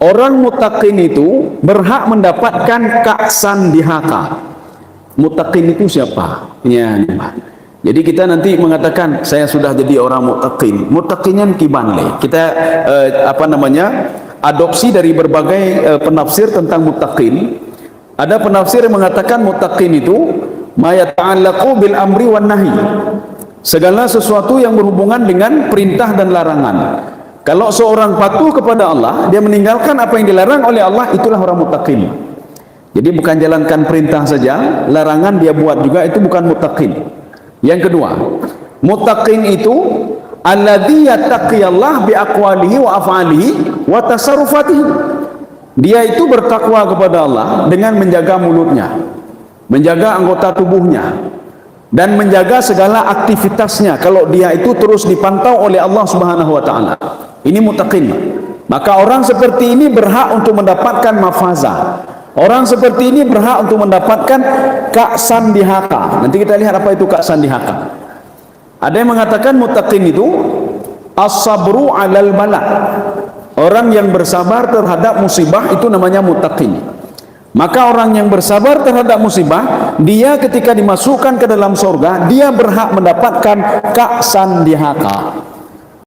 orang muttaqin itu berhak mendapatkan ka'san dihaka. Muttaqin itu siapa? Ya, jadi kita nanti mengatakan saya sudah jadi orang muttaqin. Muttaqinnya kibanle. Kita adopsi dari berbagai penafsir tentang muttaqin. Ada penafsir yang mengatakan muttaqin itu ma yata'allaqu bil amri wan nahi. Segala sesuatu yang berhubungan dengan perintah dan larangan. Kalau seorang patuh kepada Allah, dia meninggalkan apa yang dilarang oleh Allah, itulah orang muttaqin. Jadi bukan jalankan perintah saja, larangan dia buat juga, itu bukan muttaqin. Yang kedua, muttaqin itu alladzi yattaqiyallah bi aqwalihi wa af'alihi wa tasarrufatihi. Dia itu bertakwa kepada Allah dengan menjaga mulutnya, menjaga anggota tubuhnya, dan menjaga segala aktivitasnya. Kalau dia itu terus dipantau oleh Allah Subhanahu wa taala. Ini muttaqin. Maka orang seperti ini berhak untuk mendapatkan mafazah. Orang seperti ini berhak untuk mendapatkan ka'san dihaka. Nanti kita lihat apa itu ka'san dihaka. Ada yang mengatakan muttaqin itu as-sabru 'alal bala. Orang yang bersabar terhadap musibah itu namanya muttaqin. Maka orang yang bersabar terhadap musibah, dia ketika dimasukkan ke dalam surga, dia berhak mendapatkan ka'san dihaka.